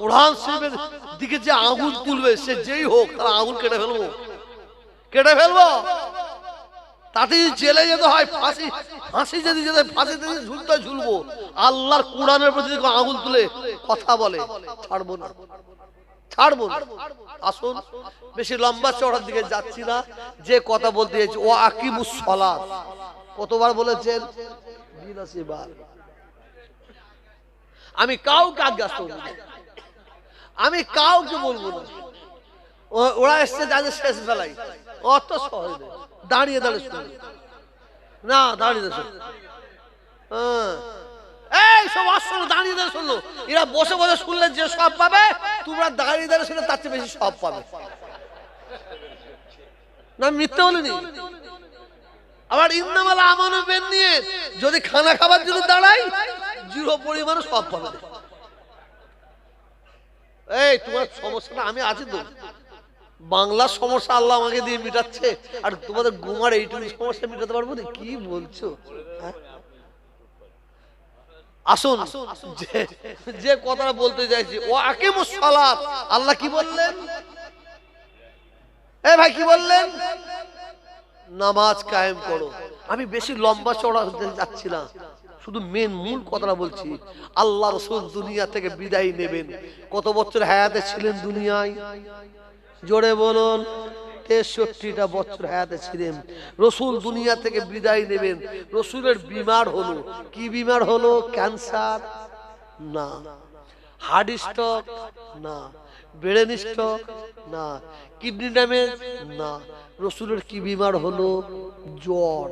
কোরআন শরীফের দিকে যে আগুন তুলবে সে যেই হোক তার আগুন কেটে ফেলবো। তাতে জেলে যেতে হয়, ফাঁসি যদি যেতে ফাঁসিতে ঝুলতে ঝুলবো। আল্লাহর কোরআনের প্রতি আগুন তুলে কথা বলে ছাড়বো না। আসুন, বেশি লম্বা চড়ার দিকে যাচ্ছি না। যে কথা বলতে চাইছি, ও আকিমুস সালাত কতবার বলেছেন? 82 বার। আমি কাউকে আজ্ঞাস্ত করব না, আমি কাউকে বলবো না। ওরা এসছে যাদের শেষ বেলায়, অত সহজ নেই। দাঁড়িয়ে শুনবে না, দাঁড়িয়ে এই সব আসলে দাঁড়িয়ে শুনলো। এরা বসে বসে শুনলে যে সব পাবে, তোমরা দাঁড়িয়ে শুনলে তার চেয়ে বেশি সব পাবে না। মিথ্যে বলিনি। আবার ইন্নামাল আমানু নিয়ে যদি খানা খাবার জন্য দাঁড়াই, 0 পরিমাণ সব পাবে। এই তোমার সমস্যাটা আমি আছি তো, বাংলার সমস্যা আল্লাহ আমাকে দিয়ে মিটাচ্ছে, আর তোমাদের গুমার এইটুকু সমস্যা মিটাতে পারবো না? কি বলছো? আসুন, যে কথাটা বলতে চাইছি, ও আকিমুস সালাত, আল্লাহ কি বললেন? এ ভাই কি বললেন? নামাজ কায়েম করো। আমি বেশি লম্বা চড়া হতে যাচ্ছি না, শুধু মূল কথাটা বলছি। আল্লাহ রাসূল দুনিয়া থেকে বিদায় নেবেন। কত বছর হায়াতে ছিলেন দুনিয়ায়? জোরে বলুন। 63টা বছর হায়াতে ছিলেন। রাসূল দুনিয়া থেকে বিদায় নেবেন। রাসূলের বিমার হলো, কি বিমার হলো? ক্যান্সার না, হার্ট স্ট্রোক না, ব্রেন স্ট্রোক না, কিডনি ড্যামেজ না। রাসূলের কি বিমার হলো? জ্বর।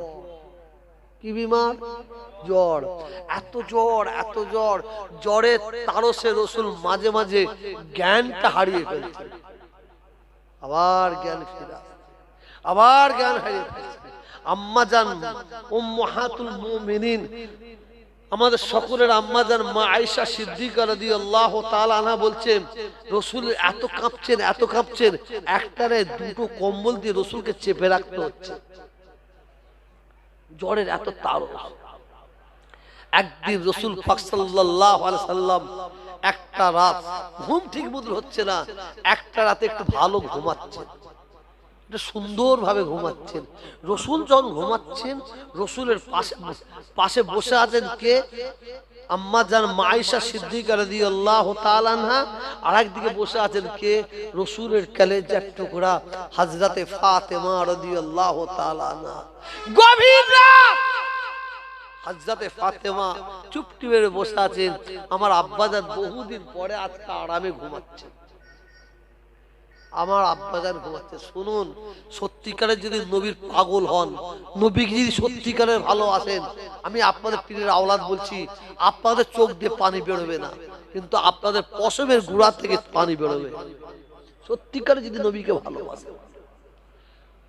কি বিমার? জ্বর। এত জ্বর, জ্বরে তারসে রাসূল মাঝে মাঝে জ্ঞানটা হারিয়ে ফেলছেন, আবার জ্ঞান ফিরে, আবার জ্ঞান হারিয়ে ফেলছেন। আম্মা জান উম্মাহাতুল মুমিনিন, আমাদের সকলের আম্মা জান মা আয়েশা সিদ্দিকা রাদিয়াল্লাহু তাআলা আনহা বলছেন, রাসূল এত কাঁপছেন, একটারে দুটো কম্বল দিয়ে রাসূলকে চেপে রাখতে হচ্ছে, জ্বরের এত তারস। একদিন রাসূল পাক সাল্লাল্লাহু আলাইহি সাল্লাম একটা রাত ঘুম ঠিক মতো হচ্ছে না, একটা রাতে একটু ভালো ঘুমাচ্ছেন, সুন্দর ভাবে ঘুমাচ্ছেন। রাসূল যখন ঘুমাচ্ছেন, রাসূলের পাশে বসে আছেন কে? আম্মা জান মা আয়েশা সিদ্দিকা রাদিয়াল্লাহু তাআলা আনহা। আর একদিকে বসে আছেন কে? রাসূলের কলেজার টুকরা হযরতে ফাতেমা রাদিয়াল্লাহু তাআলা আনহা। গভীর রাত, হযরতে ফাতেমা চুপটি মেরে বসে আছেন। আমার আব্বাজান বহুদিন পরে আজকে আরামে ঘুমাচ্ছেন, আমার আব্বাজান ঘুমাচ্ছে। শুনুন, সত্যিকারের যদি নবীর পাগল হন, নবীকে যদি সত্যিকারের ভালোবাসেন, আমি আপনাদের পীরের আওলাদ বলছি, আপনাদের চোখ দিয়ে পানি বেরোবে না, কিন্তু আপনাদের পশমের গুড়া থেকে পানি বেরোবে। সত্যিকারে যদি নবীকে ভালোবাসেন।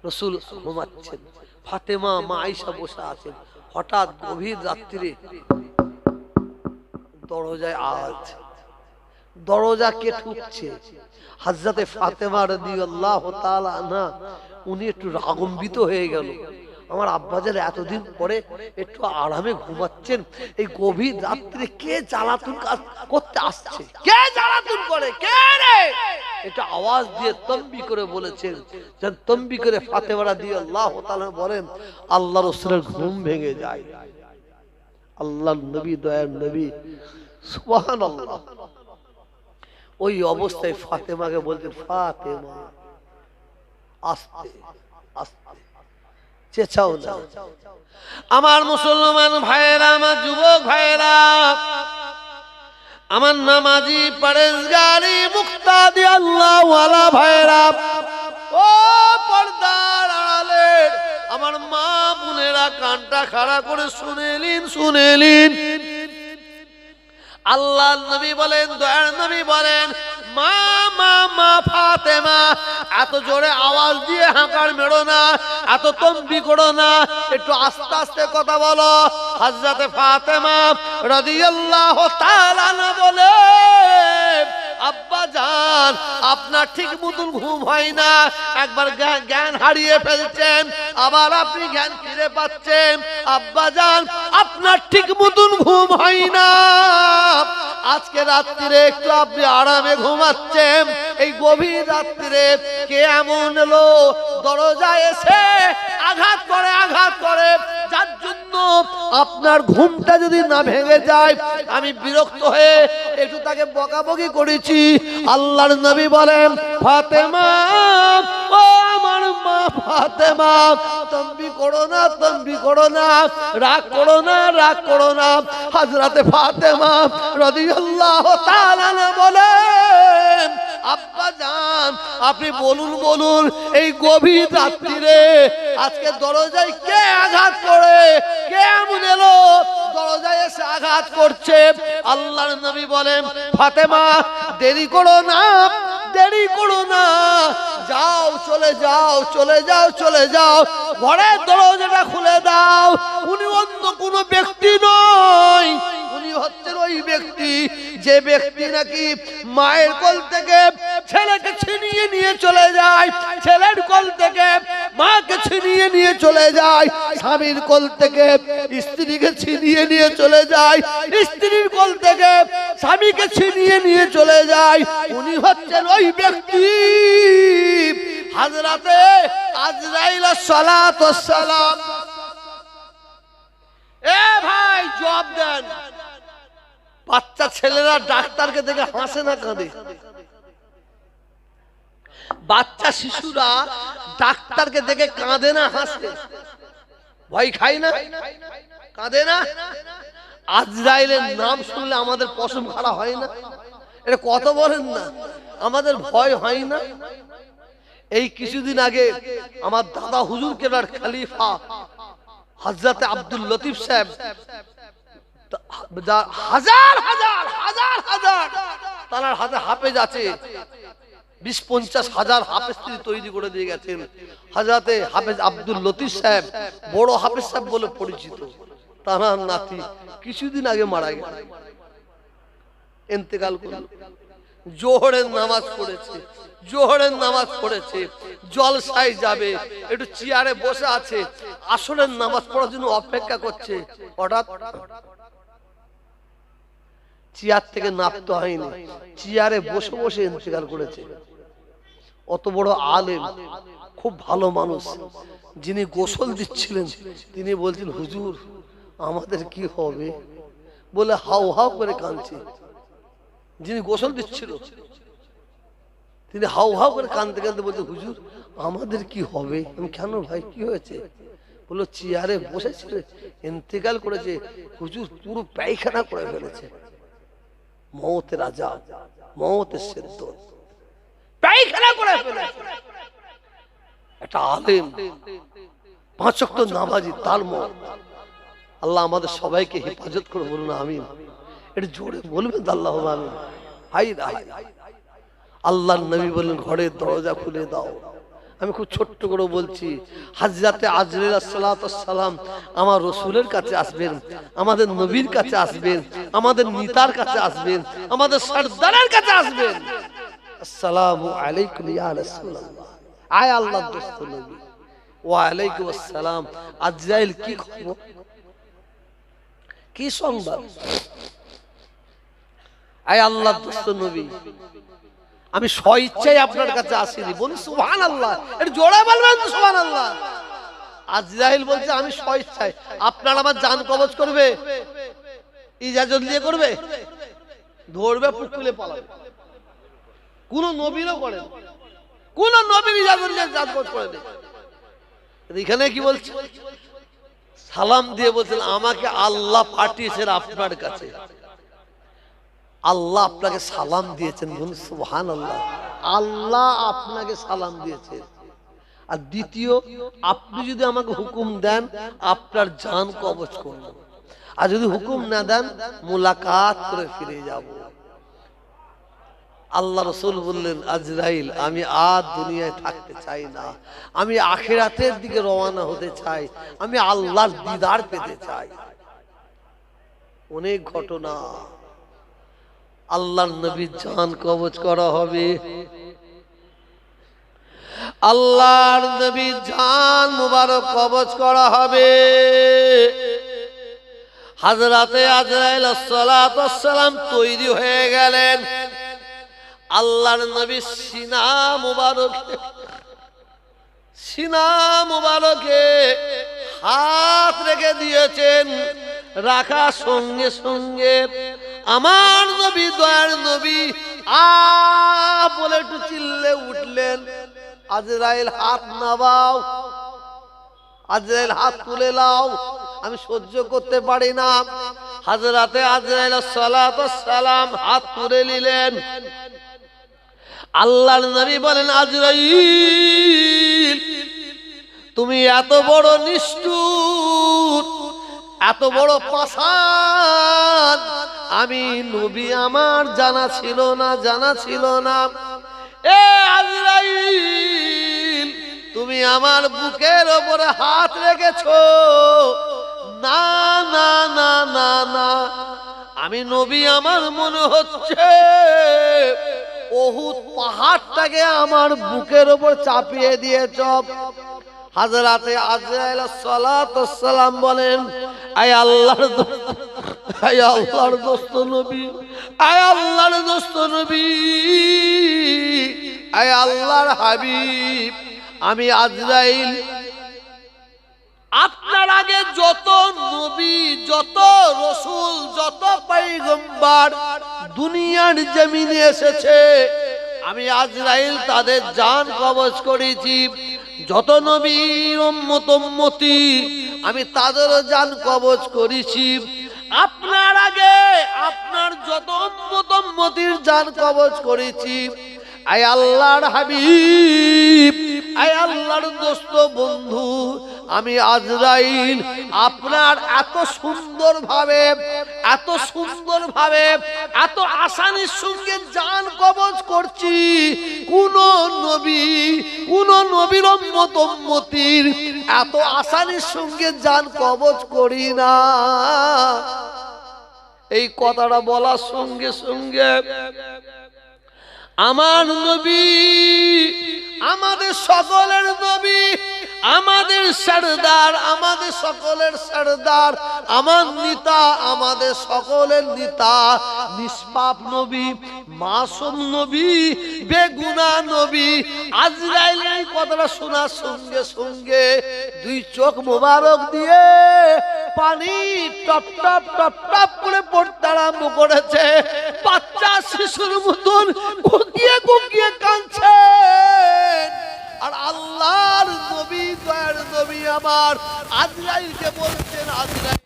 রাসূল ঘুমাচ্ছেন, ফাতেমা মা আয়েশা বসে আছেন। হঠাৎ গভীর রাত্রিরে দরজায় আওয়াজ। দরজা কে ঠুকছে? হযরতে ফাতেমা রাদিয়াল্লাহু তাআলা আনহা। উনি একটু রাগান্বিত হয়ে গেল। আমার আব্বাজান এতদিন পরে একটু আরামে ঘুমাচ্ছেন, এই গভীর রাত্রে কে জ্বালাতন করতে আসছে? কে জ্বালাতন করে? কে রে? এটা আওয়াজ দিয়ে তম্বি করে বলেছেন। যখন তম্বি করে ফাতেমা রাদিয়াল্লাহু তাআলা বলেন, আল্লাহর রাসূলের ঘুম ভেঙে যায়। আল্লাহর নবী, দয়ার নবী, সুবহানাল্লাহ। ওই অবস্থায় ফাতেমাকে বলতেন, ফাতেমা আস্তে আস্তে চেঁচাও না। আমার মুসলমান ভাইয়েরা, আমার যুবক ভাইয়েরা, আমার নামাজি পরেজগারি মুক্তাদি আল্লাহওয়ালা ভাইয়েরা, ও পর্দার আড়ালের আমার মা বোনেরা, কানটা খাড়া করে শুনেলিন। আল্লাহ নবী বলেন, দয়ার নবী বলেন, মা মা মা ফাতেমা, এত জোরে আওয়াজ দিয়ে হাঁকার মেরো না, এত তম্বি করো না, একটু আস্তে আস্তে কথা বলো। হযরতে ফাতেমা রাদিয়াল্লাহু তাআলা আনহা বলে, আব্বা জান, আপনার ঠিক মতন ঘুম হয় না, একবার জ্ঞান হারিয়ে ফেলছেন, আবার আপনি জ্ঞান ফিরে পাচ্ছেন। আব্বা জান, আপনার ঠিক মতন ঘুম হয় না, আজকে রাত্রিরে একটু আপনি আরামে ঘুমাচ্ছেন, এই গভীর রাত্রিরে কে এমন এলো দরজায় এসে আঘাত করে, যার জন্য আপনার ঘুমটা যদি না ভেঙে যায়, আমি বিরক্ত হয়ে একটু তাকে বকাবকি করেছি। আল্লাহর নবী বলেন, ফাতেমা, ও আমার মা ফাতেমা, তম্বি করো না, রাগ করো না। হযরতে ফাতেমা রাদিয়াল্লাহু তাআলা বলেন, আব্বা জান, আপনি বলুন এই গভীর রাত্রিরে আজকে দরজায় কে আঘাত করে, কে এমন এলো দরজায় এসে আঘাত করছে? আল্লাহর নবী বলেন, ফাতেমা, দেরি করো না, যাও, চলে যাও, ঘরের দরজাটা খুলে দাও। উনি অন্য কোনো ব্যক্তি নয়, উনি হচ্ছেন ওই ব্যক্তি যে ব্যক্তি নাকি মায়ের কোল থেকে ছেলেকে ছিনিয়ে নিয়ে চলে যায়, ছেলের কোল থেকে মাকে ছিনিয়ে নিয়ে চলে যায়, স্বামীর কোল থেকে স্ত্রীকে ছিনিয়ে নিয়ে চলে যায়, স্ত্রীর কোল থেকে স্বামীকে ছিনিয়ে নিয়ে চলে যায়। উনি হচ্ছেন ওই ব্যক্তি হযরতে আজরাইল সালাতু ওয়াস সালাম। এ ভাই জবাব দেন, বাচ্চা ছেলেরা ডাক্তারকে দেখে হাসে না কাঁদে? বাচ্চা শিশুরা ডাক্তারকে দেখে কাঁদে না হাসে? ভয় খায় না, কাঁদে না? আজরাইলের নাম শুনলে আমাদের পশম খাড়া হয় না? এটা কত বলেন না, আমাদের ভয় হয় না? এই কিছুদিন আগে আমার দাদা হুজুর কেবলার খলিফা হযরতে আব্দুল লতিফ সাহেব হাজার তার হাতে হাফেজ আছে, 20-50 হাজার হাফেজ তৈরি করে দিয়ে গেছেন। হযরতে হাফেজ আব্দুল লতিফ সাহেব বড় হাফেজ সাহেব বলে পরিচিত, তার নাতি কিছুদিন আগে মারা গেল, ইন্তেকাল করল। জোহরের নামাজ পড়েছে, জলসায় যাবে, একটু চেয়ারে বসে আছে, আসরের নামাজ পড়ার জন্য অপেক্ষা করছে। হঠাৎ চেয়ার থেকে নামতে হয়নি, চেয়ারে বসে বসে ইন্তেকাল করেছে। অত বড় আলেম, খুব ভালো মানুষ। যিনি গোসল দিচ্ছিলেন তিনি বলছেন, হুজুর আমাদের কি হবে? বলে হাউ হাউ করে কাঁদছে। যিনি গোসল দিচ্ছিল তিনি হাউ হাউ করে কাঁদতে বলছে, হুজুর আমাদের কি হবে? আমি, কেন ভাই, কি হয়েছে? বললো, চেয়ারে বসেছিল, ইন্তেকাল করেছে হুজুর, পুরো পায়খানা করে ফেলেছে, মওতের আযাব, মওতের সিদ্দত, পায়খানা করে ফেলেছে। একটা আলেম, 5 ওয়াক্ত নামাজি, তার মত। আল্লাহ আমাদের সবাইকে হেফাজত করে, বলুন আমিন। এটা জোরে বলবেন আল্লাহুম্মা আমিন। হাই আল্লাহর নবী বলেন, ঘরের দরজা খুলে দাও। আমি খুব ছোট্ট করে বলছি, হযরতে আজরাইল সালাতু ওয়াস সালাম আমার রাসূলের কাছে আসবেন, আমাদের নবীর কাছে আসবেন, আমাদের নেতার কাছে আসবেন, আমাদের সরদারের কাছে আসবেন। আসসালামু আলাইকুম ইয়া রাসূলুল্লাহ, আয় আল্লাহর দোস্ত নবী। ওয়া আলাইকুম আসসালাম। আজরাইল, কি খবর, কি সংবাদ? আয় আল্লাহর দোস্ত নবী, আমি স্বইচ্ছায় আপনার কাছে আসিনি। বলি সুবহানাল্লাহ, এটা জোরে বলবেন তো সুবহানাল্লাহ। আজরাইল বলছে, আমি স্বইচ্ছায়। আপনার আমার জান কবজ করবে, ইজাজত দিয়ে করবে? ধরবে, পুকুলে পালাবে। কোন নবীরও করে, কোন নবীর ইজাজত দিয়ে জান কবজ করে দেয়। এখানে কি বলছে? সালাম দিয়ে বলছেন, আমাকে আল্লাহ পাঠিয়েছেন আপনার কাছে। আল্লাহ আপনাকে সালাম দিয়েছেন, বলুন সুবহানাল্লাহ। আল্লাহ আপনাকে সালাম দিয়েছেন। আর দ্বিতীয়, আপনি যদি আমাকে হুকুম দেন আপনার জান কবজ করব, আর যদি হুকুম না দেন মুলাকাত করে ফিরে যাব। আল্লাহ রাসূল বললেন, আজরাইল, আমি আর দুনিয়ায় থাকতে চাই না, আমি আখিরাতের দিকে রওনা হতে চাই, আমি আল্লাহর দিদার পেতে চাই। অনেক ঘটনা। আল্লাহর নবীর জান কবজ করা হবে, আল্লাহর নবীর জান মুবারক কবজ করা হবে। হযরতে আজরাইল আলাইহিস সালাম তৈরি হয়ে গেলেন। আল্লাহর নবী সিনা মুবারকে হাত রেখে দিয়েছেন। রাখা সঙ্গে সঙ্গে আমার নবী, দয়ার নবী বলে একটু চিল্লে উঠলেন, আজরাইল হাত নামাও, আজরাইল হাত তুলে নাও, আমি সহ্য করতে পারি না। হযরতে আজরাইল আলাইহিস সালাম হাত তুলে নিলেন। আল্লাহর নবী বলেন, আজরাইল তুমি এত বড় নিষ্ঠুর, এত বড় পাষাণ, আমি নবী আমার জানা ছিল না। এ আজরাইল তুমি আমার বুকের ওপরে হাত রেখেছো, না না না না না, আমি নবী আমার মনে হচ্ছে উহুদ পাহাড়টাকে আমার বুকের ওপর চাপিয়ে দিয়েছ। হযরতে আজরাইল আলাইহিস সালাম বলেন, আয় আল্লাহর দোস্ত নবী, আয় আল্লাহর দোস্ত নবী, আয় আল্লাহর হাবিব, আমি আজরাইল আপনার আগে যত নবী, যত রাসূল, যত পয়গম্বর দুনিয়ার জমিনে এসেছে, আমি আজরাইল তাদের জান কবজ করেছি। যত নবী উম্মতি আমি তাদেরও জান কবজ করেছি। আপনার আগে আপনার যত উম্মতির জান কবজ করেছি। আয় আল্লাহর হাবিব, আয় আল্লাহর দোস্ত বন্ধু, আমি আজরাইল আপনার এত সুন্দরভাবে এত আসানির সঙ্গে জান কবজ করছি, কোন নবীর উম্মতির এত আসানির সঙ্গে জান কবজ করি না। এই কথাটা বলার সঙ্গে সঙ্গে আমার নবী, আমাদের সকলের নবী, আমাদের সরদার, আমাদের সকলের সরদার, আমার নেতা, আমাদের সকলের নেতা, নিষ্পাপ নবী, মাসুম নবী, বেগুনাহ নবী আজরাইল এই কথাটা শোনার সঙ্গে সঙ্গে দুই চোখ মোবারক দিয়ে পানি টপ টপ টপ টপ করে পড়তে আরম্ভ করেছে। বাচ্চা শিশুর মতন গুকিয়ে গুকিয়ে কাঁদছে। আর আল্লাহর নবী, দয়ার নবী আমার আজরাইলকে বলছেন, আজরাইল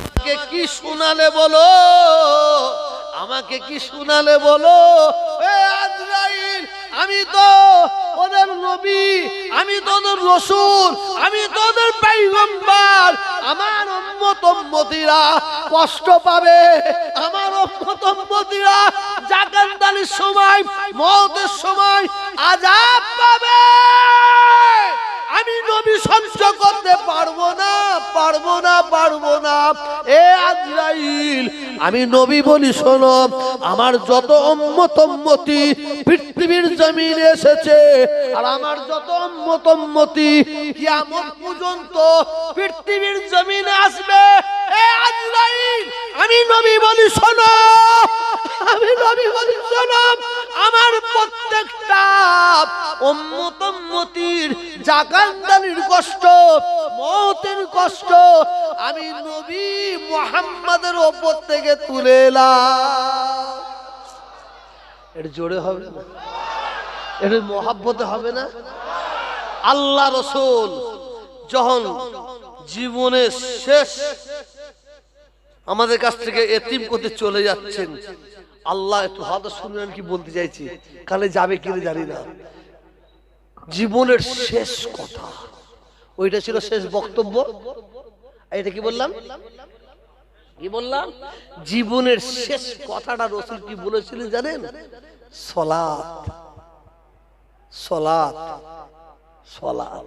আমাকে কি শোনালে বলো, আমাকে কি শোনালে বলো। এ আজরাইল, আমি তো ওদের নবী, আমি তো ওদের রাসূল, আমি তো ওদের পয়গম্বর। আমার উম্মতিরা কষ্ট পাবে, আমার উম্মতিরা জাকান্দালির সময়, মওতের সময় আযাব পাবে। আমি নবী সহ্য করতে পারবো না। এ আজরাইল, আমি নবী বলি শোনো, আমার যত উম্মতি পৃথিবীর জমিনে এসেছে, আর আমার যত উম্মতি কিয়ামত পর্যন্ত পৃথিবীর জমিনে আসবে। এ আজরাইল, আমি নবী বলি শোনো, আমার প্রত্যেকটা উম্মতির জাকান্দালির কষ্ট, মওতের কষ্ট আমি নবী মুহাম্মাদের উপর থেকে তুলে এলাম। এটা জোরে হবে না? এটা মহব্বতে হবে না? আল্লাহ রাসূল যখন জীবনের শেষ আমাদের কাছ থেকে এতিম করতে চলে যাচ্ছেন, আল্লাহ একটু হাত শুনলেন কি বলতে চাইছি, কালে যাবে কিনা জানি না। জীবনের শেষ কথা, ওইটা ছিল শেষ বক্তব্য। এটা কি বললাম? জীবনের শেষ কথাটা রাসূল কি বলেছিলেন জানেন? সালাত, সালাত, সালাত।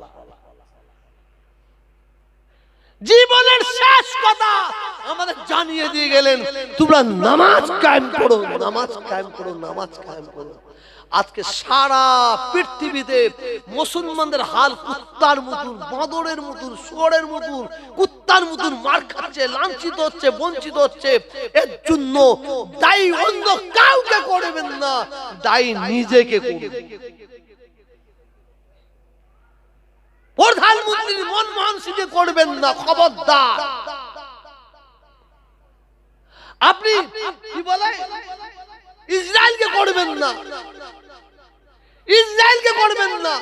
জীবনের শেষ কথা আমাদের জানিয়ে দিয়ে গেলেন, তোমরা নামাজ কায়েম করো, নামাজ কায়েম করো, নামাজ কায়েম করো। আজকে সারা পৃথিবীতে মুসলমানদের হাল কুত্তার মতন, বাঁদরের মতন, শুয়োরের মতন, কুত্তার মতন মার খাচ্ছে, লাঞ্ছিত হচ্ছে, বঞ্চিত হচ্ছে। এর জন্য দায়ী অন্য কাউকে করবেন না, দায়ী নিজেকে করবেন। প্রধানমন্ত্রী মনমোহন সিংকে করবেন না, খবরদার। আপনি কি বলে ইসরায়েলকে করবেন না, ইসরায়েলকে করবেন না,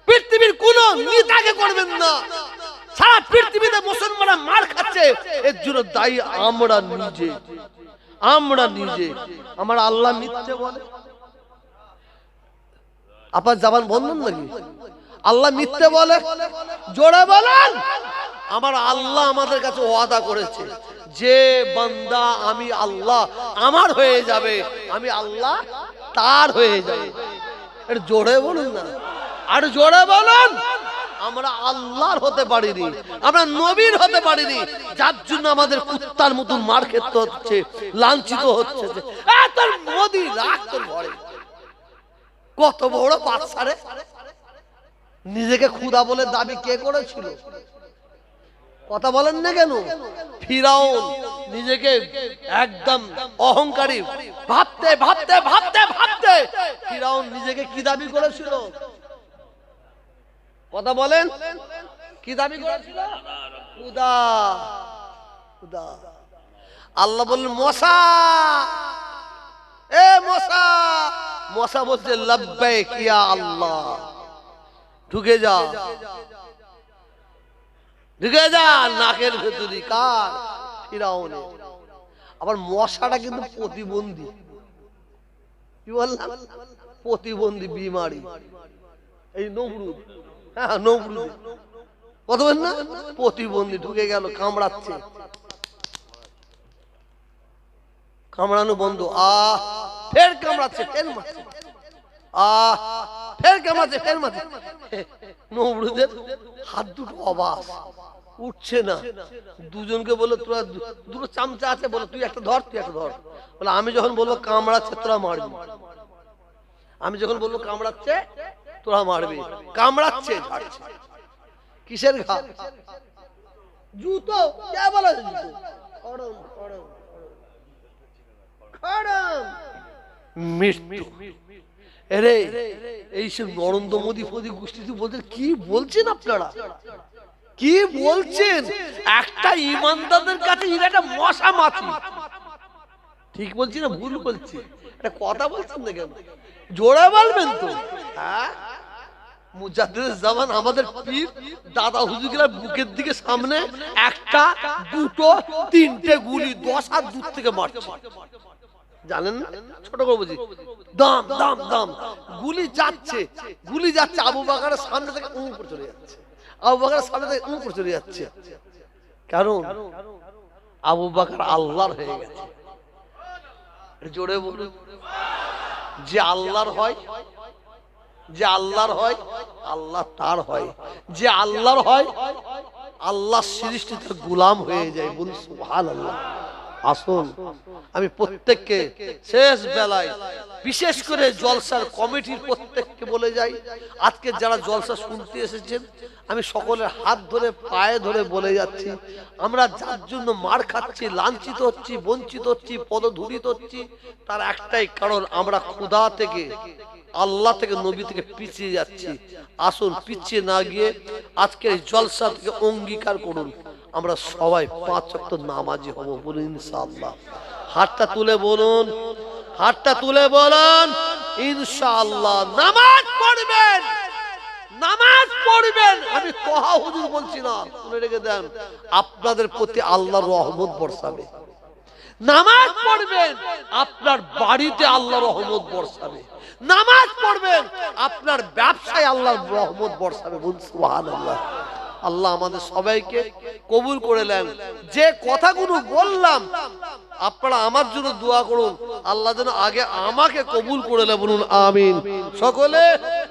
পৃথিবীর কোন নেতাকে করবেন না। সারা পৃথিবীতে মুসলমানরা মার খাচ্ছে, এর জন্য দায়ী আমরা নিজে, আমরা নিজে। আমার আল্লাহ মিথ্যে বলে? আপনার জবান বন্ধ নাকি? আল্লাহ মিথ্যে বলে? জোরে বলেন। আমার আল্লাহ আমাদের কাছে ওয়াদা করেছে, যে বান্দা আমি আল্লাহ আমার হয়ে যাবে, আমি আল্লাহ তার হয়ে যাবে। এটা জোরে বলুন না, আর জোরে বলুন। আমরা আল্লাহর হতে পারিনি, আমরা নবীর হতে পারিনি, যার জন্য আমাদের কুত্তার মতন মার খেতে হচ্ছে, লাঞ্ছিত হচ্ছে। তোর মোদি রাখ তোর ঘরে, কত বড় বাদশা! নিজেকে খুদা বলে দাবি কে করেছিল? কথা বলেন না কেন? ফিরাউন নিজেকে একদম অহংকারী ভাবতে ভাবতে ভাবতে ভাবতে ফিরাউন নিজেকে কি দাবি করেছিল? কথা বলেন, কি দাবি করেছিল? খুদা, খুদা। আল্লাহ বললেন মূসা, এ মূসা। মূসা বলছে লব্বাইক ইয়া আল্লাহ। ঢুকে যা, ঢুকে যা নাকের ভেতরি। কার? ফিরাউনের। আবার মশাটা কিন্তু প্রতিবন্ধী। কি বললাম? প্রতিবন্ধী বিমারি। এই নমরুদ, হ্যাঁ নমরুদ, কত বলেন না? প্রতিবন্ধী। ঢুকে গেল, কামড়াচ্ছে, কামড়ানো বন্ধ। ফের কামড়াচ্ছে, ফের মারছে, ফের কামড়াচ্ছে, ফের মারছে। নমরুদের হাত দুটো অবাস, উঠছে না। দুজনকে বলে তোরা দুটো চামচা আছে, বলে তুই একটা ধর, তুই একটা ধর। বলে আমি যখন বলবো কামড়াচ্ছে তোরা মারবি, আমি যখন বলবো কামড়াচ্ছে তোরা মারবি। কামড়াচ্ছে, ঝাড়ছে। কিসের ঘা? জুতো। কে বলে জুতো? খড়ম, খড়ম, খড়ম, মৃত্যু। এরে এইসব নরেন্দ্র মোদী ফোদি গোষ্ঠীতে বলতে কি বলছেন আপনারা? কি বলছেন? একটা ইমানদারদের কাছে একটা মশা মাছি। ঠিক বলছি না ভুল বলছি? একটা কথা বলছেন না কেন? জোরে বলবেন তো। হ্যাঁ, মুজাদ্দিদুল জামান আমাদের পীর দাদা হুজুরগুলার বুকের দিকে সামনে একটা, দুটো, তিনটে গুলি 10 হাত দূর থেকে মারছে। জানেন না? ছোট করে বুঝি, দাম দাম দাম গুলি যাচ্ছে, গুলি যাচ্ছে। আবু বকরের সামনে থেকে উপরে চলে যাচ্ছে, আবু বকরের সামনে থেকে উপরে চলে যাচ্ছে। কারণ আবু বকর আল্লাহর হয়ে গেছে। জোরে বলুন। যে আল্লাহর হয়, যে আল্লাহর হয়, আল্লাহ তার হয়। যে আল্লাহর হয়, আল্লাহ সৃষ্টি তার গোলাম হয়ে যায়। বলুন সুবহানাল্লাহ। আসুন, আমি প্রত্যেককে শেষ বেলায়, বিশেষ করে জলসার কমিটির প্রত্যেককে বলে যাই, আজকে যারা জলসা শুনতে এসেছেন, আমি সকলের হাত ধরে পায়ে ধরে বলে যাচ্ছি, আমরা যার জন্য মার খাচ্ছি, লাঞ্ছিত হচ্ছি, বঞ্চিত হচ্ছি, পদধূলিত হচ্ছি, তার একটাই কারণ, আমরা খোদা থেকে, আল্লাহ থেকে, নবী থেকে পিছিয়ে যাচ্ছি। আসুন, পিছিয়ে না গিয়ে আজকে জলসা থেকে অঙ্গীকার করুন, আমরা সবাই 5 ওয়াক্ত নামাজি হব। বলুন ইনশাআল্লাহ। হাতটা তুলে বলুন, হাতটা তুলে বলুন ইনশাআল্লাহ। নামাজ পড়বেন, নামাজ পড়বেন। আমি তোহা হুজুর বলছি না, শুনে রেখে দেন, আপনাদের প্রতি আল্লাহর রহমত বর্ষাবে। নামাজ পড়বেন, আপনার বাড়িতে আল্লাহর রহমত বর্ষাবে। নামাজ পড়বেন, আপনার ব্যবসায় আল্লাহর রহমত বর্ষাবে। বলুন সুবহানাল্লাহ। আল্লাহ আমাদের সবাইকে কবুল করে নেন। যে কথাগুলো বললাম আপনারা আমার জন্য দোয়া করুন, আল্লাহ যেন আগে আমাকে কবুল করে নেন। বলুন আমিন। সকলে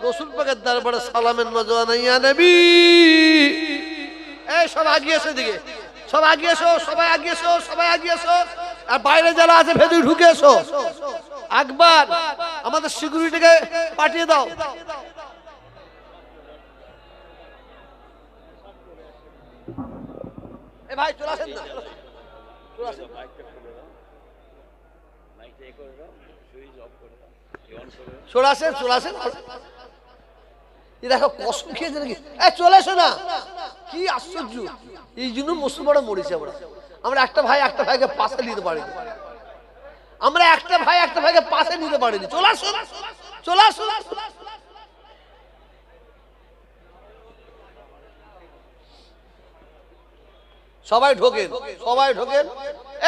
রাসূল পাকের দরবারে সালামের নজরানা ইয়া নবী, এই সব আগিয়ে এসো দিকে, সব আগিয়ে এসো, সবাই আগিয়ে এসো, সবাই আগিয়ে এসো। আর বাইরে যারা আছে ভেতরে ঢুকে এসো। একবার আমাদের সিকিউরিটিকে পাঠিয়ে দাও। এ ভাই চলে আসেন না, চলে আসেন। চলে আসেন, চলে আসেন। দেখো কসম খেয়েছে নাকি? চলে এসো না, কি আশ্চর্য। এই জন্য মুসলমানরা মরেছে। আমরা একটা ভাই একটা ভাইকে পাশে নিতে পারিনি, আমরা একটা ভাই একটা ভাইকে পাশে নিতে পারিনি। চলে আসো, চলে আসো। সবাই ঢোকেন, সবাই ঢোকেন।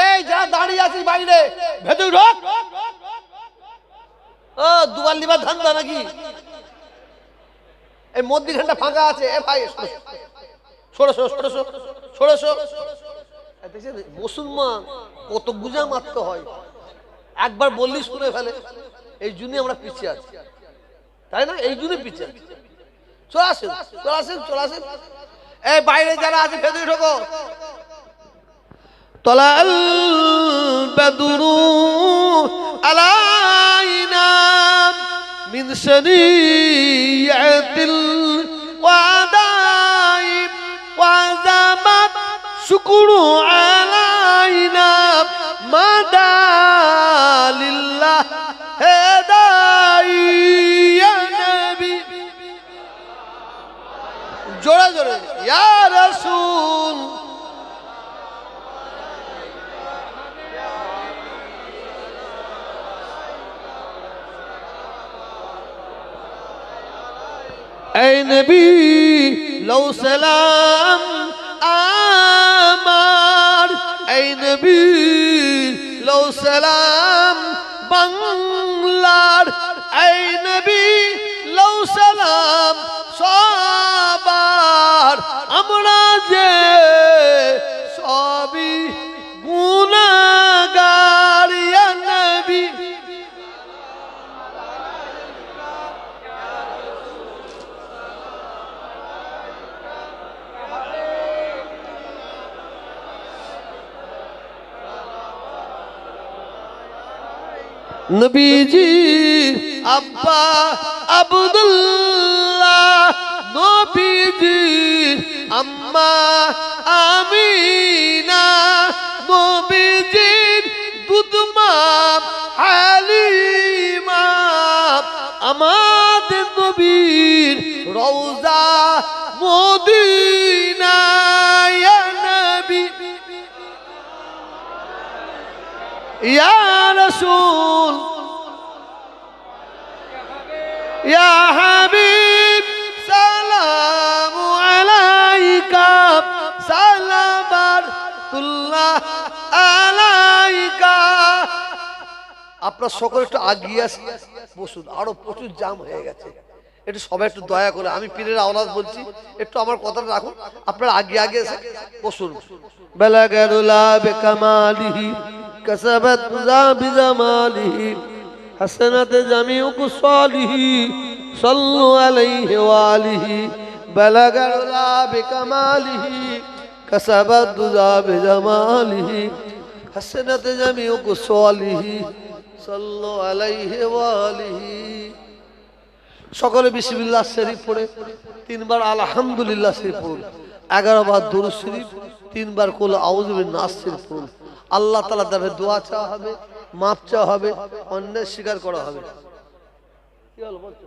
এই যা দাঁড়িয়ে আছিস বাইরে, ভেতরে ঢোক। ও দুবার লিবার ধান্দা নাকি? এই মধ্যখানটা ফাঁকা আছে। এ ভাই সরো, মুসলমান কত গুজা মারতে হয়, একবার বললি শুনে ফেলে। এই জন্য আমরা পিছিয়ে আছি, তাই না? এই জন্য পিছিয়ে আছি। চলে আসেন, চলে আসেন, চলে আসেন। এই বাইরে যারা আছে ভেতরে ঢোকো। তলাল বাদরু আলাইনা মিন সানিয়াতিল ওয়াদাই ওয়াজামাত শুকরু আলাইনা মাদালিল্লাহ হেদাই ইয়া নবী। জোরে জোরে ইয়া রাসূল। ऐ नबी लो सलाम आमार, ऐ नबी लो सलाम बांग्लार, ऐ नबी लो सलाम सबार। আমরা যে সবই গুনাহগার ইয়া নবী। নবীজি আব্বা আব্দুল্লাহ, নবীজি আম্মা আমিনা, নবীজির দুধমা হালিমা, আমাদের নবীর রওজা মদিনা ইয়া নবী ইয়া রাসূল ইয়া হাবিব সালামু আলাইকা সালামাতুল্লাহ আলাইকা। আপনারা সকলে একটু আগিয়ে আসুন, বসুন। আরো প্রচুর জাম হয়ে গেছে, একটু সবাই একটু দয়া করে, আমি পীরের আওলাদ বলছি, একটু আমার কথাটা রাখুন। আপনারা আগে আগে এসে বসুন। বালাগারুলা বিকামালিহি কাসাবাত বিজামালিহি হাসানাত জামিউ সালিহি সাল্লু আলাইহি ওয়া আলিহি। বালাগারুলা বিকামালিহি কাসাবাত বিজামালিহি হাসানাত জামিউ সালিহি সাল্লু আলাইহি ওয়া আলিহি। সকলে বিসমিল্লাহ শরীফ পড়ে 3 বার আলহামদুলিল্লাহ শরীফ পড়ুন, 11 বার দুরূদ শরীফ, 3 বার কুল আউযু বিন্নাস শরীফ পড়ুন। আল্লাহ তাআলা দরবারে দোয়া চাওয়া হবে, মাপ চাওয়া হবে, অন্যায় স্বীকার করা হবে। কি হলো বলছো?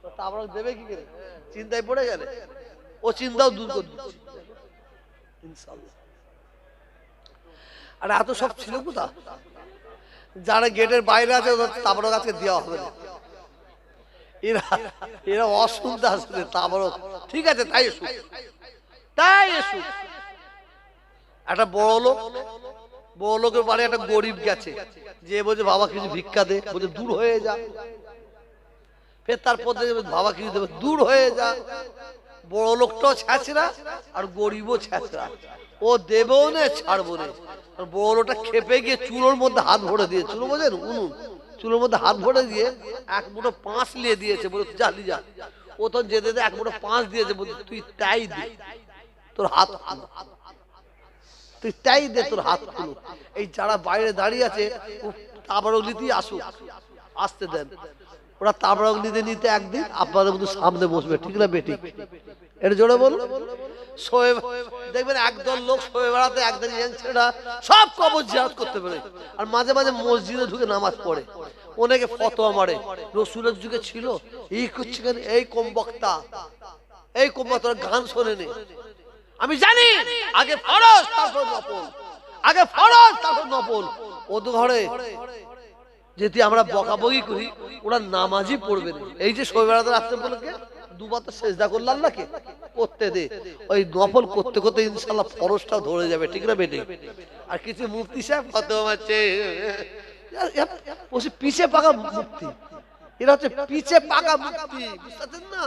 তো তাবরক দেবে কি করে? চিন্তায় পড়ে গেলে ও চিন্তাও দূর করে দিচ্ছি ইনশাআল্লাহ। আর এত সব ছিল কোথা? যারা গেটের বাইরে আছে ওদের তাবরক আজকে দেওয়া হবে না। এরা এরা অসুবিধা আসলে তাবরক ঠিক আছে, তাই এসো, তাই এসো। একটা বড় লোকের বাড়ি একটা গরিব গেছে, যে বলছে বাবা কিছু ভিক্ষা দে, বলছে দূর হয়ে যা। ফের তারপর বাবা কিছু দেবে, দূর হয়ে যা। বড় লোকটাও ছ্যাঁচড়া আর গরিবও ছ্যাঁচড়া, ও দেবেও না ছাড়বো না। বড় লোকটা খেপে গিয়ে চুলোর মধ্যে হাত ভরে দিয়ে, চুলো বোঝেন উনুন, চুলোর মধ্যে হাত ভরে দিয়ে 1 মুঠো 5 নিয়ে দিয়েছে, বলে যা লি যা। ও তখন যেতে 1 মুঠো 5 দিয়েছে, বলছে তুই তাই দে। তোর হাত খুলো, তুই তাই দে, তোর হাত খুলো। এই যারা বাইরে দাঁড়িয়ে আছে তাবারক নিতেই আসুক, আসতে দেন। ওরা তাবারক নিতে নিতে একদিন আপনাদের মধ্যে সামনে বসবে, ঠিক না বেটি? এর জোরে বল। শোয়ে দেখবেন একদল লোক শোয়ে বেড়াতে, একদল ইয়াং ছেলেরা সব কবর জিয়ারত করতে পারে, আর মাঝে মাঝে মসজিদে ঢুকে নামাজ পড়ে। অনেকে ফতোয়া মারে, রসুলের যুগে ছিল, এই করছে কেন, এই কম বক্তা, এই কম বক্তা গান শোনেনি। আমি জানি আগে ফরজ তারপর নফল, আগে ফরজ তারপর নফল। ওদের ঘরে যদি আমরা বকাবকি করি, ওরা নামাজই পড়বে না। এই যে শোয়ে বেড়াতে রাখতে বলে দুবার তো সেজদা করলাম নাকি, করতে দে, ওই নফল করতে করতে ইনশাআল্লাহ ফরজটাও ধরে যাবে, ঠিক না বেটি? আর কিছু মুফতি সাহেব ফতোয়া মারছে, বসে পিছে পাকা মুফতি, এরা হচ্ছে পিছে পাকা মুফতি, বুঝতে পারছেন না?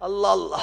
আল্লাহ আল্লাহ।